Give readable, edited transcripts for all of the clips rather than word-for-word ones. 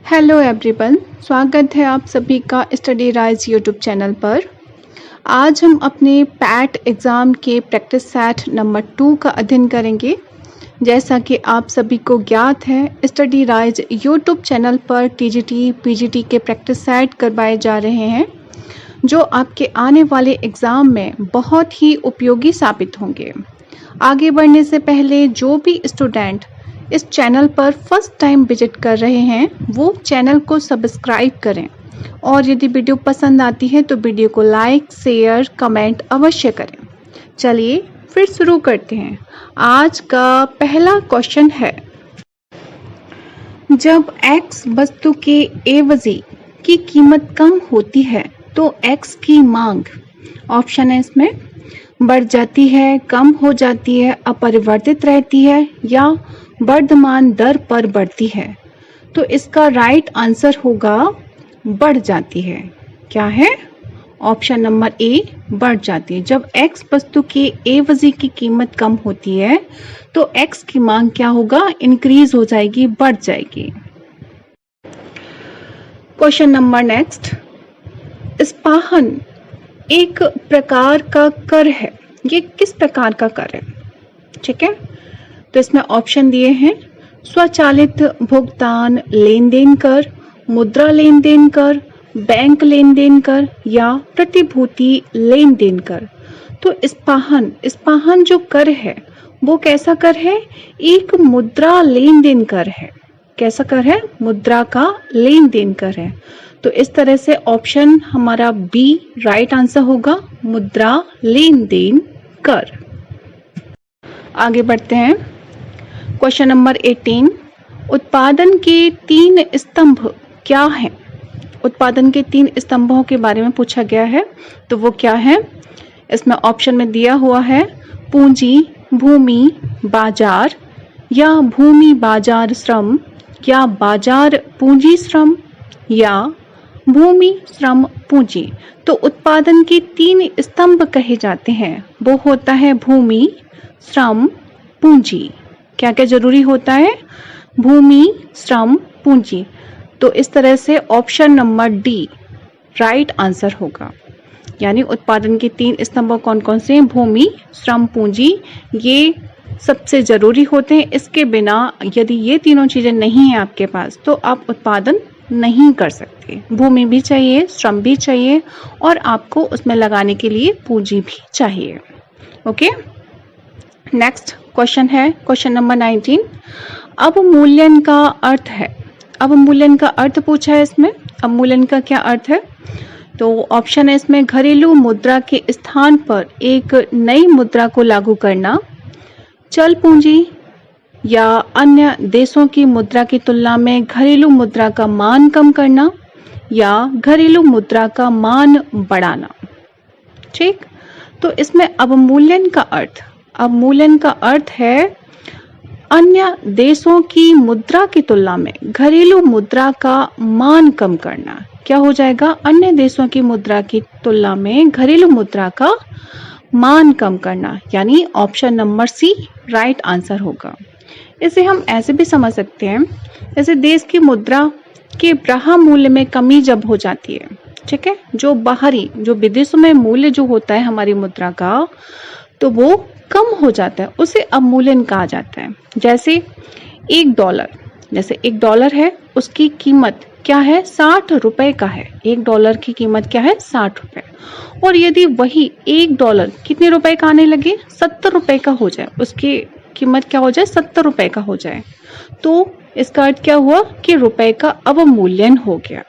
Hello everyone, स्वागत है आप सभी का स्टडी राइज यूट्यूब चैनल पर। आज हम अपने पैट एग्ज़ाम के प्रैक्टिस सेट नंबर 2 का अध्ययन करेंगे। जैसा कि आप सभी को ज्ञात है, स्टडी राइज यूट्यूब चैनल पर टीजीटी, पीजीटी के प्रैक्टिस सेट करवाए जा रहे हैं, जो आपके आने वाले एग्ज़ाम में बहुत ही उपयोगी साबित होंगे। आगे बढ़ने से पहले जो भी स्टूडेंट इस चैनल पर फर्स्ट टाइम विजिट कर रहे हैं, वो चैनल को सब्सक्राइब करें और यदि वीडियो पसंद आती है तो वीडियो को लाइक, शेयर, कमेंट अवश्य करें। चलिए फिर शुरू करते हैं। आज का पहला क्वेश्चन है, जब x वस्तु के एवजी की कीमत कम होती है तो x की मांग, ऑप्शन है इसमें, बढ़ जाती है, कम हो जाती है, अपरिवर्तित रहती है या वर्धमान दर पर बढ़ती है। तो इसका राइट आंसर होगा बढ़ जाती है। क्या है? ऑप्शन नंबर ए, बढ़ जाती है। जब x वस्तु के एवजी की कीमत कम होती है तो x की मांग क्या होगा? इंक्रीज हो जाएगी, बढ़ जाएगी। क्वेश्चन नंबर नेक्स्ट, इस्पाहन एक प्रकार का कर है। ये किस प्रकार का कर है? ठीक है, तो इसमें ऑप्शन दिए हैं, स्वचालित भुगतान लेन देन कर, मुद्रा लेन देन कर, बैंक लेन देन कर या प्रतिभूति लेन देन कर। तो इस्पाहन जो कर है वो कैसा कर है? एक मुद्रा लेन देन कर है। कैसा कर है? मुद्रा का लेन देन कर है। तो इस तरह से ऑप्शन हमारा बी राइट आंसर होगा, मुद्रा लेन देन कर। आगे बढ़ते हैं। क्वेश्चन नंबर 18, उत्पादन के 3 स्तंभ क्या हैं? उत्पादन के 3 स्तंभों के बारे में पूछा गया है, तो वो क्या है? इसमें ऑप्शन में दिया हुआ है, पूंजी, भूमि, बाजार या भूमि बाजार श्रम या बाजार पूंजी श्रम या भूमि श्रम पूंजी। तो उत्पादन के 3 स्तंभ कहे जाते हैं, वो होता है भूमि, श्रम, पूंजी। क्या क्या जरूरी होता है? भूमि, श्रम, पूंजी। तो इस तरह से option number D right answer होगा। यानी उत्पादन के 3 स्तंभ कौन कौन से हैं? भूमि, श्रम, पूंजी, ये सबसे जरूरी होते हैं। इसके बिना यदि ये तीनों चीजें नहीं है आपके पास तो आप उत्पादन नहीं कर सकते। भूमि भी चाहिए, श्रम भी चाहिए और आपको उसमें लगाने के लिए पूंजी भी चाहिए। ओके, नेक्स्ट क्वेश्चन है क्वेश्चन नंबर 19, अवमूल्यन का अर्थ है। अवमूल्यन का अर्थ पूछा है इसमें। अवमूल्यन का क्या अर्थ है? तो ऑप्शन है इसमें, घरेलू मुद्रा के स्थान पर एक नई मुद्रा को लागू करना, चल पूंजी या अन्य देशों की मुद्रा की तुलना में घरेलू मुद्रा का मान कम करना या घरेलू मुद्रा का मान बढ़ाना। ठीक, तो इसमें अवमूल्यन का अर्थ है अन्य देशों की मुद्रा की तुलना में घरेलू मुद्रा का मान कम करना। क्या हो जाएगा? अन्य देशों की मुद्रा की तुलना में घरेलू मुद्रा का मान कम करना, यानी option number C right answer होगा। इसे हम ऐसे भी समझ सकते हैं, जैसे देश की मुद्रा के ब्रहा मूल्य में कमी जब हो जाती है, ठीक है, जो बाहरी, जो विदेशों में मूल्य जो होता है हमारी मुद्रा का, तो वो कम हो जाता है, उसे अवमूल्यन कहा जाता है। जैसे एक डॉलर है, उसकी कीमत क्या है? 60 रुपए का है। $1 की कीमत क्या है? 60 रुपए। और यदि वही $1 कितने रुपए का आने लगे? 70 रुपए का हो जाए, उसकी कीमत क्या हो जाए? 70 रुपए का हो जाए, तो इसका अर्थ क्या हुआ कि रुपए का अवमूल्यन हो गया।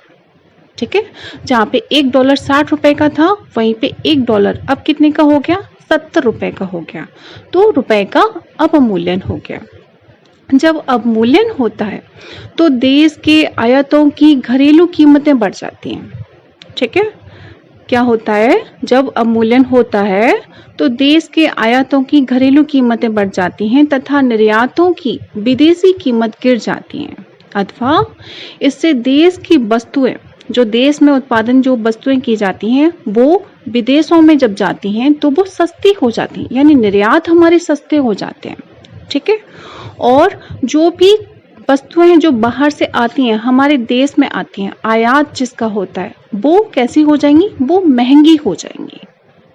ठीक है, जहाँ पे $1 60 रुपए का था, वहीं पे $1 अब कितने का हो गया? 70 रुपए का हो गया, तो रुपए का अवमूल्यन हो गया। जब अवमूल्यन होता है तो देश के आयातों की घरेलू कीमतें बढ़ जाती हैं। ठीक है, क्या होता है? जब अवमूल्यन होता है तो देश के आयातों की घरेलू कीमतें बढ़ जाती हैं तथा निर्यातों की विदेशी कीमत गिर जाती हैं, अथवा इससे देश की वस्तुएं, जो देश में उत्पादन जो वस्तुएं की जाती हैं, वो विदेशों में जब जाती हैं तो वो सस्ती हो जाती हैं, यानी निर्यात हमारे सस्ते हो जाते हैं। ठीक है, और जो भी वस्तुएं हैं जो बाहर से आती हैं, हमारे देश में आती हैं, आयात जिसका होता है, वो कैसी हो जाएंगी, वो महंगी हो जाएंगी।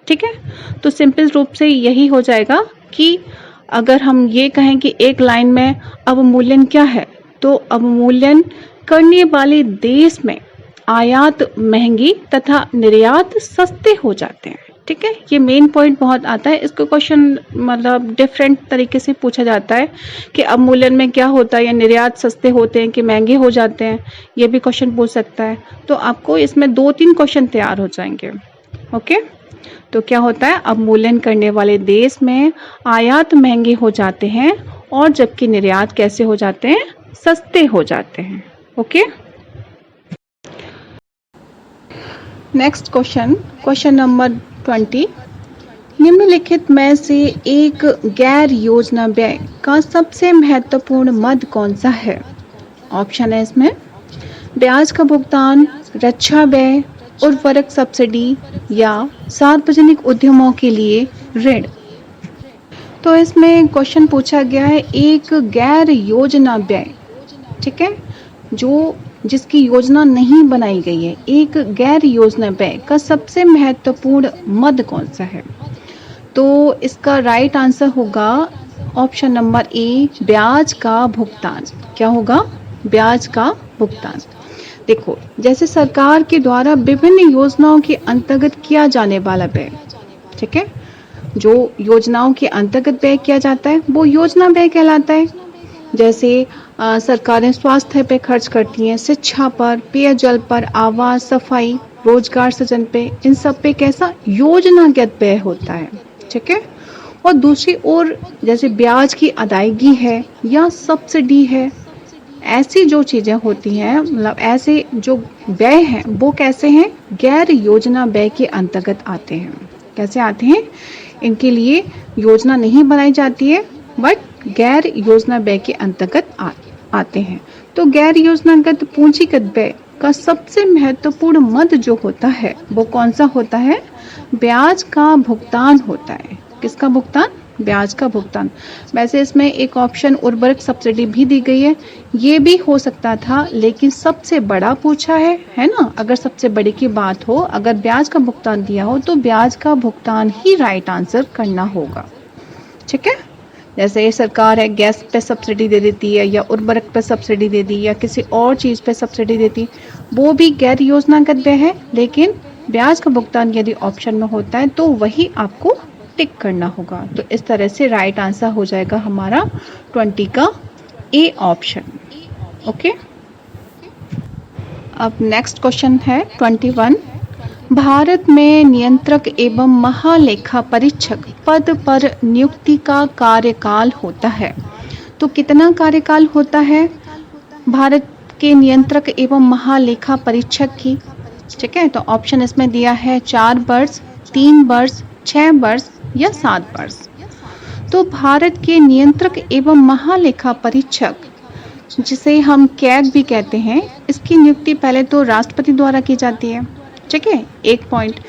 ठीक है, तो सिंपल रूप से यही हो जाएगा कि अगर हम ये कहें कि एक लाइन में अवमूल्यन क्या है, तो अवमूल्यन करने वाले देश में आयात महंगी तथा निर्यात सस्ते हो जाते हैं। ठीक है, ये मेन पॉइंट बहुत आता है। इसको क्वेश्चन मतलब डिफरेंट तरीके से पूछा जाता है कि अवमूल्यन में क्या होता है, या निर्यात सस्ते होते हैं कि महंगे हो जाते हैं, ये भी क्वेश्चन पूछ सकता है। तो आपको इसमें 2-3 क्वेश्चन तैयार हो जाएंगे। ओके, तो क्या होता है, अवमूल्यन करने वाले देश में आयात महंगे हो जाते हैं और जबकि निर्यात कैसे हो जाते हैं, सस्ते हो जाते हैं। Okay, next question, question number 20, निम्नलिखित में से एक गैर योजना व्यय का सबसे महत्वपूर्ण मद कौन सा है? ऑप्शन है इसमें ब्याज का भुगतान, रक्षा व्यय, उर्वरक सब्सिडी या सार्वजनिक उद्यमों के लिए ऋण। तो इसमें क्वेश्चन पूछा गया है एक गैर योजना व्यय, ठीक है, जो जिसकी योजना नहीं बनाई गई है, एक गैर योजना व्यय का सबसे महत्वपूर्ण मद कौन सा है? तो इसका राइट आंसर होगा ऑप्शन नंबर ए, ब्याज का भुगतान। क्या होगा? ब्याज का भुगतान। देखो, जैसे सरकार के द्वारा विभिन्न योजनाओं के अंतर्गत किया जाने वाला व्यय, ठीक है, जो योजनाओं के अंतर्गत व्यय किया जाता है वो योजना व्यय कहलाता है। जैसे सरकारें स्वास्थ्य पे खर्च करती हैं, शिक्षा पर, पेयजल पर, आवास, सफाई, रोजगार सृजन पे, इन सब पे कैसा योजनागत व्यय होता है। ठीक है, और दूसरी ओर जैसे ब्याज की अदायगी है या सब्सिडी है, ऐसी जो चीजें होती हैं, मतलब ऐसे जो व्यय हैं वो कैसे हैं, गैर योजना व्यय के अंतर्गत आते हैं। कैसे आते हैं? इनके लिए योजना नहीं बनाई जाती है बट गैर योजना व्यय के अंतर्गत आते हैं। तो गैर योजनागत पूंजीगत व्यय का सबसे महत्वपूर्ण मद जो होता है वो कौन सा होता है? ब्याज का भुगतान होता है। किसका भुगतान? ब्याज का भुगतान। वैसे इसमें एक ऑप्शन उर्वरक सब्सिडी भी दी गई है, ये भी हो सकता था, लेकिन सबसे बड़ा पूछा है ना। अगर सबसे बड़े की बात हो, अगर ब्याज का भुगतान दिया हो तो ब्याज का भुगतान ही राइट आंसर करना होगा। ठीक है, जैसे सरकार है गैस पे सब्सिडी दे देती है या उर्वरक पे सब्सिडी दे दी या किसी और चीज़ पे सब्सिडी देती, वो भी गैर योजनागत व्यय है, लेकिन ब्याज का भुगतान यदि ऑप्शन में होता है तो वही आपको टिक करना होगा। तो इस तरह से राइट आंसर हो जाएगा हमारा 20 का ए ऑप्शन। ओके, अब नेक्स्ट क्वेश्चन है 21, भारत में नियंत्रक एवं महालेखा परीक्षक पद पर नियुक्ति का कार्यकाल होता है, तो कितना कार्यकाल होता है भारत के नियंत्रक एवं महालेखा परीक्षक की? ठीक है, तो ऑप्शन इसमें दिया है 4 वर्ष, 3 वर्ष, 6 वर्ष या 7 वर्ष। तो भारत के नियंत्रक एवं महालेखा परीक्षक, जिसे हम कैग भी कहते हैं, इसकी नियुक्ति पहले तो राष्ट्रपति द्वारा की जाती है। ठीक है, एक पॉइंट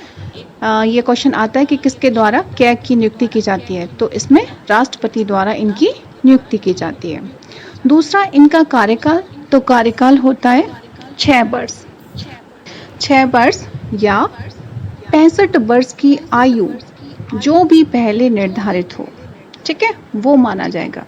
ये क्वेश्चन आता है कि किसके द्वारा कैग की नियुक्ति की जाती है, तो इसमें राष्ट्रपति द्वारा इनकी नियुक्ति की जाती है। दूसरा इनका कार्यकाल, तो कार्यकाल होता है 6 वर्ष। 6 वर्ष या 65 वर्ष की आयु जो भी पहले निर्धारित हो, ठीक है, वो माना जाएगा।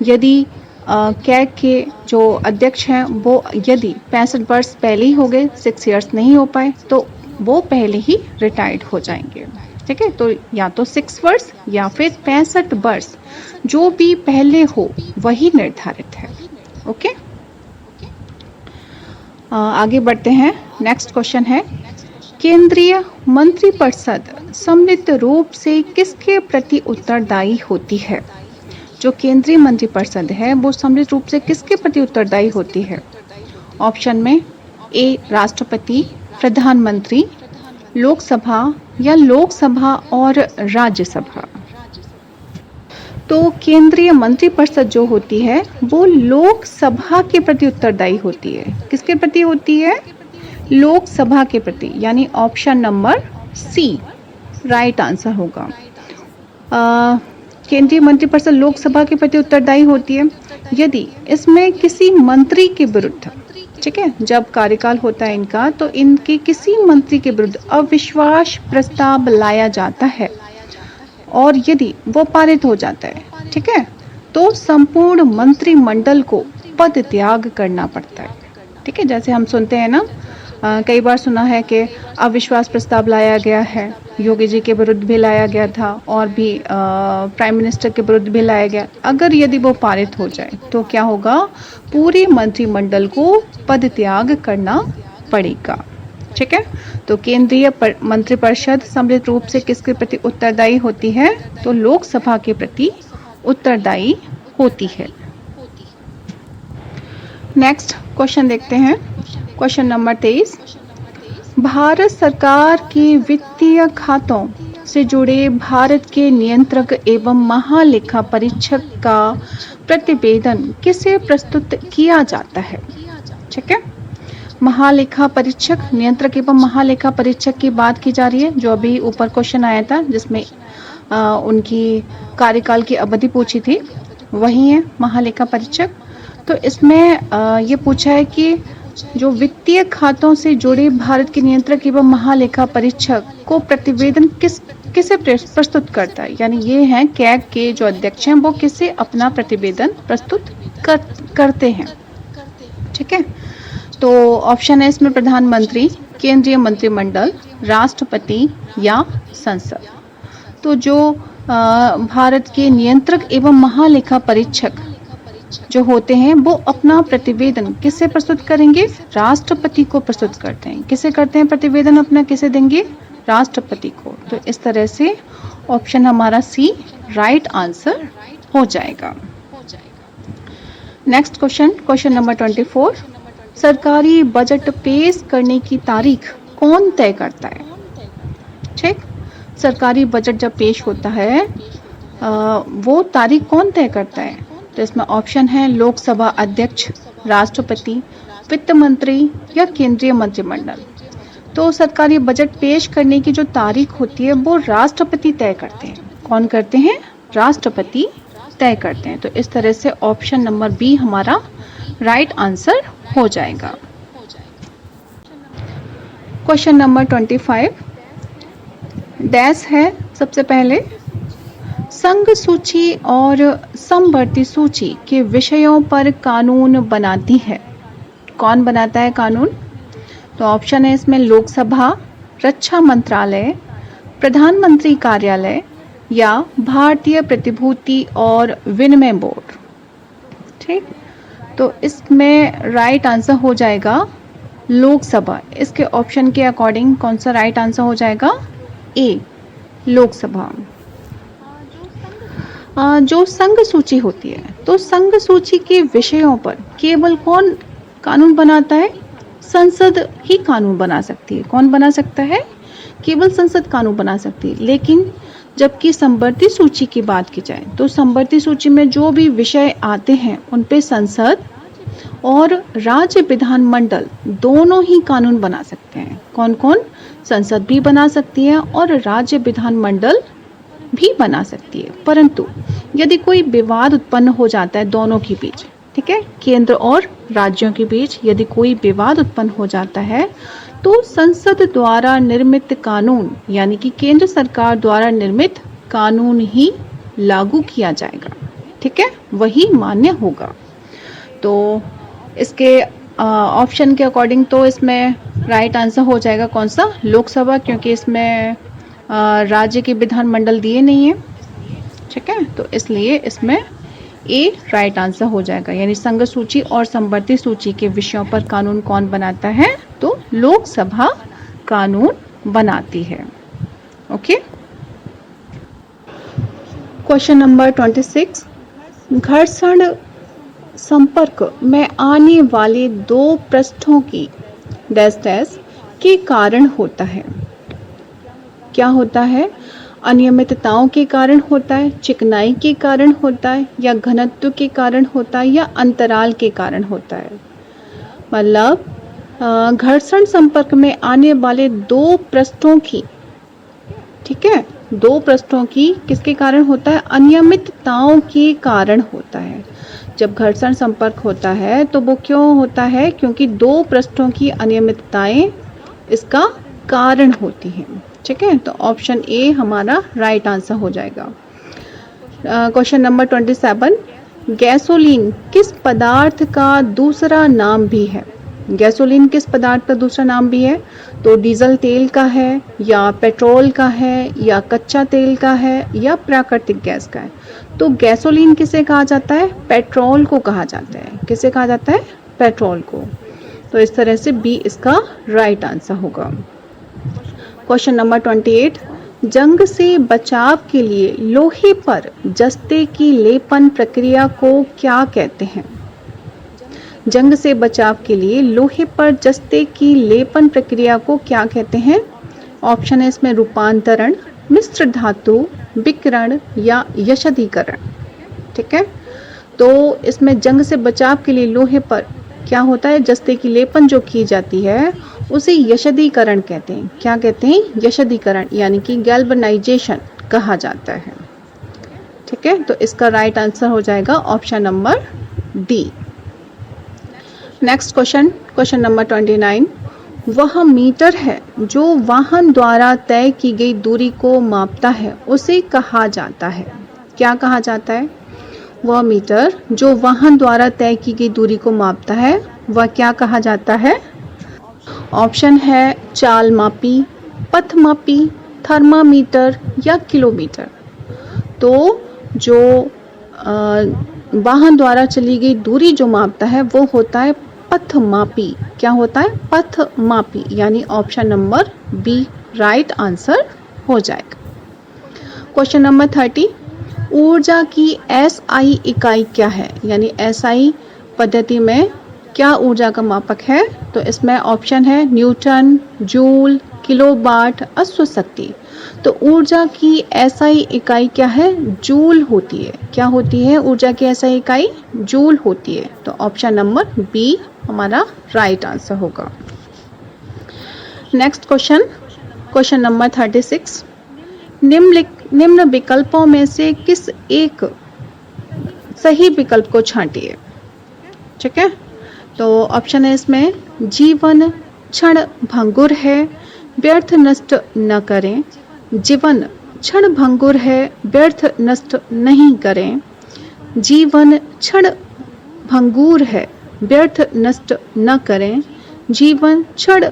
यदि कैग के जो अध्यक्ष हैं वो यदि 65 वर्ष पहले ही हो गए, 6 इयर्स नहीं हो पाए, तो वो पहले ही रिटायर्ड हो जाएंगे। ठीक है, तो या तो 6 वर्ष या फिर 65 वर्ष, जो भी पहले हो वही निर्धारित है। ओके, आगे बढ़ते हैं। नेक्स्ट क्वेश्चन है, केंद्रीय मंत्रिपरिषद सम्मिलित रूप से किसके प्रति उत्तरदायी होती है? जो केंद्रीय मंत्रिपरिषद है वो सम्मिलित रूप से किसके प्रति उत्तरदायी होती है? ऑप्शन में ए राष्ट्रपति, प्रधानमंत्री, लोकसभा या लोकसभा और राज्यसभा। तो केंद्रीय मंत्रिपरिषद जो होती है वो लोकसभा के प्रति उत्तरदायी होती है। किसके प्रति होती है? लोकसभा के प्रति, यानी option number C right answer होगा। केंद्रीय मंत्रिपरिषद लोकसभा के प्रति उत्तरदायी होती है यदि इसमें किसी मंत्री के विरुद्ध, ठीक है, जब कार्यकाल होता है इनका तो इनके किसी मंत्री के विरुद्ध अविश्वास प्रस्ताव लाया जाता है और यदि वो पारित हो जाता है, ठीक है, तो संपूर्ण मंत्रिमंडल को पद त्याग करना पड़ता है। ठीक है, जैसे हम सुनते हैं ना, कई बार सुना है कि अविश्वास प्रस्ताव लाया गया है, योगी जी के विरुद्ध भी लाया गया था और भी प्राइम मिनिस्टर के विरुद्ध भी लाया गया। अगर यदि वो पारित हो जाए तो क्या होगा, पूरे मंत्रिमंडल को पद त्याग करना पड़ेगा। ठीक है, तो केंद्रीय मंत्रिपरिषद सम्मिलित रूप से किसके प्रति उत्तरदायी होती है, तो लोकसभा के प्रति उत्तरदायी होती है। नेक्स्ट क्वेश्चन देखते हैं, क्वेश्चन नंबर 23। भारत सरकार के वित्तीय खातों से जुड़े भारत के नियंत्रक एवं महालेखा परीक्षक का प्रतिवेदन किसे प्रस्तुत किया जाता है। ठीक है, महालेखा परीक्षक, नियंत्रक एवं महालेखा परीक्षक की बात की जा रही है, जो अभी ऊपर क्वेश्चन आया था जिसमें उनकी कार्यकाल की अवधि पूछी थी, वही है महालेखा परीक्षक। तो इसमें ये पूछा है कि जो वित्तीय खातों से जुड़े भारत के नियंत्रक एवं महालेखा परीक्षक को प्रतिवेदन किसे प्रस्तुत करता है, यानी ये हैं कैग के जो अध्यक्ष हैं वो किसे अपना प्रतिवेदन प्रस्तुत करते हैं। ठीक है, तो ऑप्शन है इसमें प्रधानमंत्री, केंद्रीय मंत्रिमंडल, राष्ट्रपति या संसद। तो जो भारत के नियंत्रक एवं महालेखा परीक्षक जो होते हैं वो अपना प्रतिवेदन किससे प्रस्तुत करेंगे, राष्ट्रपति को प्रस्तुत करते हैं। किसे करते हैं प्रतिवेदन अपना, किसे देंगे, राष्ट्रपति को। तो इस तरह से ऑप्शन हमारा सी राइट आंसर हो जाएगा। Next question, question number 24। सरकारी बजट पेश करने की तारीख कौन तय करता है। ठीक, सरकारी बजट जब पेश होता है वो तारीख कौन तय करता है। तो इसमें ऑप्शन है लोकसभा अध्यक्ष, राष्ट्रपति, वित्त मंत्री या केंद्रीय मंत्रिमंडल। तो सरकारी बजट पेश करने की जो तारीख होती है वो राष्ट्रपति तय करते हैं। कौन करते हैं, राष्ट्रपति तय करते हैं। तो इस तरह से ऑप्शन नंबर बी हमारा राइट आंसर हो जाएगा। क्वेश्चन नंबर 25 डैश है। सबसे पहले संघ सूची और समवर्ती सूची के विषयों पर कानून बनाती है। कौन बनाता है कानून। तो ऑप्शन है इसमें लोकसभा, रक्षा मंत्रालय, प्रधानमंत्री कार्यालय या भारतीय प्रतिभूति और विनिमय बोर्ड। ठीक, तो इसमें राइट आंसर हो जाएगा लोकसभा। इसके ऑप्शन के अकॉर्डिंग कौन सा राइट आंसर हो जाएगा, ए लोकसभा। जो संघ सूची होती है तो संघ सूची के विषयों पर केवल कौन कानून बनाता है, संसद ही कानून बना सकती है। कौन बना सकता है, केवल संसद कानून बना सकती है। लेकिन जबकि समवर्ती सूची की बात की जाए तो समवर्ती सूची में जो भी विषय आते हैं उन पे संसद और राज्य विधानमंडल दोनों ही कानून बना सकते हैं। कौन कौन, संसद भी बना सकती है और राज्य विधानमंडल भी बना सकती है। परंतु यदि कोई विवाद उत्पन्न हो जाता है दोनों के बीच, ठीक है, केंद्र और राज्यों के बीच यदि कोई विवाद उत्पन्न हो जाता है तो संसद द्वारा निर्मित कानून यानी कि केंद्र सरकार द्वारा निर्मित कानून ही लागू किया जाएगा। ठीक है, वही मान्य होगा। तो इसके ऑप्शन के अकॉर्डिंग तो इसमें राइट आंसर हो जाएगा कौन सा, लोकसभा, क्योंकि इसमें राज्य के विधानमंडल दिए नहीं है। ठीक है, तो इसलिए इसमें ए राइट आंसर हो जाएगा। यानी संघ सूची और समवर्ती सूची के विषयों पर कानून कौन बनाता है, तो लोकसभा कानून बनाती है। ओके, क्वेश्चन नंबर 26 घर्षण संपर्क में आने वाले दो पृष्ठों की डैश डैश के कारण होता है। क्या होता है, अनियमितताओं के कारण होता है, चिकनाई के कारण होता है या घनत्व के कारण होता है या अंतराल के कारण होता है। मतलब घर्षण संपर्क में आने वाले दो पृष्ठों की, ठीक है, दो पृष्ठों की किसके कारण होता है? अनियमितताओं के कारण होता है। जब घर्षण संपर्क होता है तो वो क्यों होता है? क्योंकि दो पृष्ठों की अनियमितताएं इसका कारण होती हैं। ठीक है, तो ऑप्शन ए हमारा राइट आंसर हो जाएगा। क्वेश्चन नंबर 27, गैसोलीन किस पदार्थ का दूसरा नाम भी है? गैसोलीन किस पदार्थ का दूसरा नाम भी है? तो डीजल तेल का है, या पेट्रोल का है, या कच्चा तेल का है, या प्राकृतिक गैस का है? तो गैसोलीन किसे कहा जाता है? पेट्रोल को कहा जाता है। किसे कहा जाता है? पेट्रोल को। तो इस तरह से बी इसका राइट आंसर होगा। क्वेश्चन नंबर 28, जंग से बचाव के लिए लोहे पर जस्ते की लेपन प्रक्रिया को क्या कहते हैं? जंग से बचाव के लिए लोहे पर जस्ते की लेपन प्रक्रिया को क्या कहते हैं? ऑप्शन है इसमें रूपांतरण, मिश्र धातु, विकिरण या यशदीकरण। ठीक है, तो इसमें जंग से बचाव के लिए लोहे पर क्या होता है? जस्ते की लेपन जो की जाती है उसे यशदीकरण कहते हैं। क्या कहते हैं? यशदीकरण, यानी कि गैल्वनाइजेशन कहा जाता है। ठीक है, तो इसका राइट आंसर हो जाएगा option number D. Next question, question number 29, वह मीटर है जो वाहन द्वारा तय की गई दूरी को मापता है उसे कहा जाता है? क्या कहा जाता है? वह मीटर जो वाहन द्वारा तय की गई दूरी को मापता है वह क्या कहा जाता है? ऑप्शन है चाल मापी, पथ मापी, थर्मामीटर या किलोमीटर। तो जो वाहन द्वारा चली गई दूरी जो मापता है वो होता है पथ मापी। क्या होता है? पथ मापी, यानी option number B right answer हो जाएगा। क्वेश्चन नंबर 30, ऊर्जा की एसआई इकाई क्या है? यानी एसआई पद्धति में क्या ऊर्जा का मापक है? तो इसमें ऑप्शन है न्यूटन, जूल, किलोवाट, अश्वशक्ति। तो ऊर्जा की एसआई इकाई क्या है? जूल होती है। क्या होती है ऊर्जा की एसआई इकाई? जूल होती है। तो ऑप्शन नंबर बी हमारा राइट आंसर होगा। नेक्स्ट क्वेश्चन, क्वेश्चन नंबर 36, निम्न विकल्पों में से किस एक सही विकल्प को छांटिए? ठीक है, तो ऑप्शन है इसमें जीवन क्षण भंगुर है, व्यर्थ नष्ट न करें। जीवन क्षण भंगुर है, व्यर्थ नष्ट नहीं करें। जीवन क्षण भंगुर है, व्यर्थ नष्ट न करें। जीवन क्षण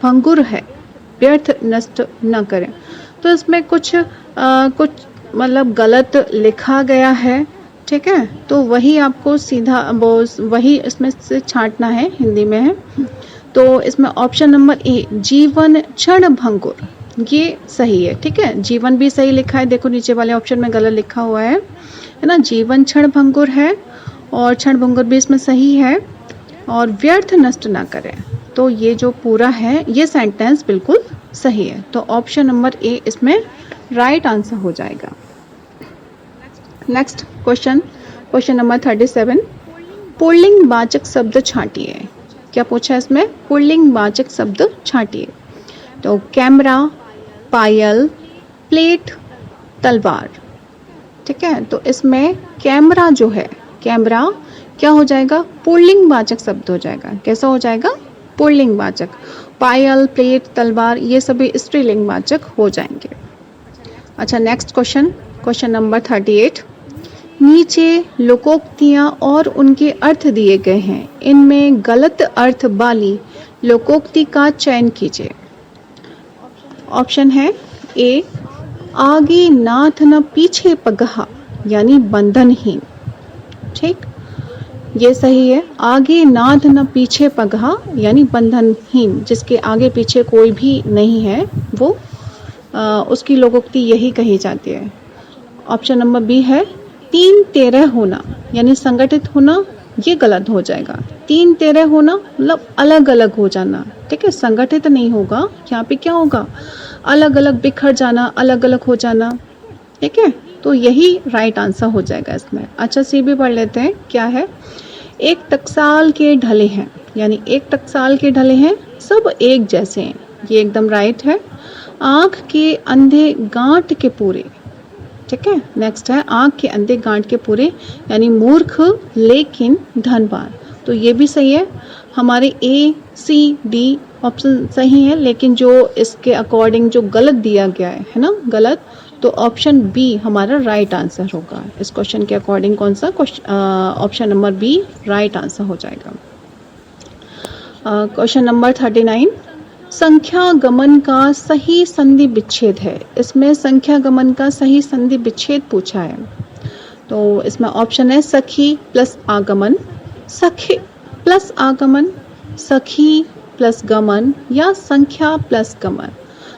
भंगुर है, व्यर्थ नष्ट न करें। तो इसमें कुछ मतलब गलत लिखा गया है। ठीक है, तो वही आपको सीधा वही इसमें से छांटना है, हिंदी में है। तो इसमें ऑप्शन नंबर ए जीवन क्षण भंगुर ये सही है। ठीक है, जीवन भी सही लिखा है, देखो नीचे वाले ऑप्शन में गलत लिखा हुआ है ना। जीवन क्षण भंगुर है और क्षण भंगुर भी इसमें सही है, और व्यर्थ नष्ट ना करें। तो ये जो पूरा है ये सेंटेंस बिल्कुल सही है। तो ऑप्शन नंबर ए इसमें राइट आंसर हो जाएगा। Next question, question number 37, pulling वाचक शब्द छांटिए। क्या पूछा है इसमें? पुल्लिंग वाचक शब्द छांटिए। तो कैमरा, पायल, प्लेट, तलवार। ठीक है, तो इसमें कैमरा जो है, कैमरा क्या हो जाएगा? पुल्लिंग वाचक शब्द हो जाएगा। कैसा हो जाएगा? पुल्लिंग वाचक। पायल, प्लेट, तलवार ये सभी स्त्रीलिंग वाचक हो जाएंगे। अच्छा, नेक्स्ट क्वेश्चन, क्वेश्चन नंबर 38, नीचे लोकोक्तियां और उनके अर्थ दिए गए हैं, इनमें गलत अर्थ वाली लोकोक्ति का चयन कीजिए। ऑप्शन है ए आगे नाथ न पीछे पगहा, यानी बंधनहीन। ठीक, ये सही है। आगे नाथ न पीछे पगहा यानी बंधनहीन, जिसके आगे पीछे कोई भी नहीं है वो उसकी लोकोक्ति यही कही जाती है। ऑप्शन नंबर बी है तीन तेरह होना, यानी संगठित होना, ये गलत हो जाएगा। तीन तेरह होना मतलब अलग अलग हो जाना। ठीक है, संगठित नहीं होगा, यहाँ पे क्या होगा? अलग अलग बिखर जाना, अलग अलग हो जाना। ठीक है, तो यही राइट आंसर हो जाएगा इसमें। अच्छा, सी भी पढ़ लेते हैं क्या है। एक टकसाल के ढले हैं, यानी एक टकसाल के ढले हैं, सब एक जैसे हैं, ये एकदम राइट है। आँख के अंधे गांठ के पूरे, ठीक है। नेक्स्ट है आँख के अंधे गांठ के पूरे, यानी मूर्ख लेकिन धनवान। तो ये भी सही है, हमारे ए सी डी ऑप्शन सही है, लेकिन जो इसके अकॉर्डिंग जो गलत दिया गया है ना, गलत, तो ऑप्शन बी हमारा राइट आंसर होगा। इस क्वेश्चन के अकॉर्डिंग कौन सा option number B right answer हो जाएगा। क्वेश्चन नंबर 39, संख्या गमन का सही संधि विच्छेद है। इसमें संख्या गमन का सही संधि विच्छेद पूछा है। तो इसमें ऑप्शन है सखी प्लस आगमन, सखी प्लस आगमन, सखी प्लस गमन या संख्या प्लस गमन।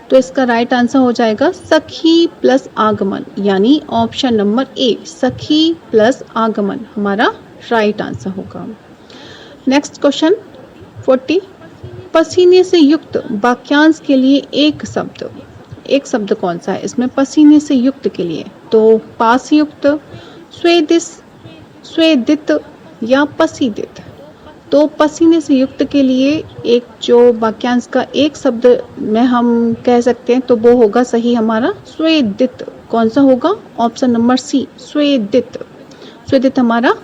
तो इसका राइट आंसर हो जाएगा सखी प्लस आगमन, यानी ऑप्शन नंबर ए सखी प्लस आगमन हमारा राइट आंसर होगा। नेक्स्ट क्वेश्चन 40, पसीने से युक्त वाक्यांश के लिए एक शब्द कौन सा है इसमें पसीने से युक्त के लिए? तो पास युक्त, स्वेदिश, स्वेदित या पसीदित। तो पसीने से युक्त के लिए एक जो वाक्यांश का एक शब्द में हम कह सकते हैं तो वो होगा सही हमारा स्वेदित। कौन सा होगा? ऑप्शन नंबर सी स्वेदित। स्वेदित हमारा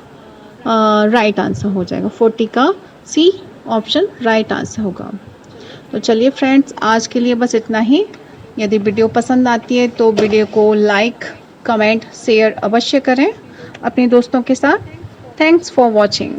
राइट आंसर हो जाएगा। 40 का सी ऑप्शन राइट आंसर होगा। तो चलिए फ्रेंड्स, आज के लिए बस इतना ही। यदि वीडियो पसंद आती है तो वीडियो को लाइक, कमेंट, शेयर अवश्य करें अपने दोस्तों के साथ। Thanks for watching.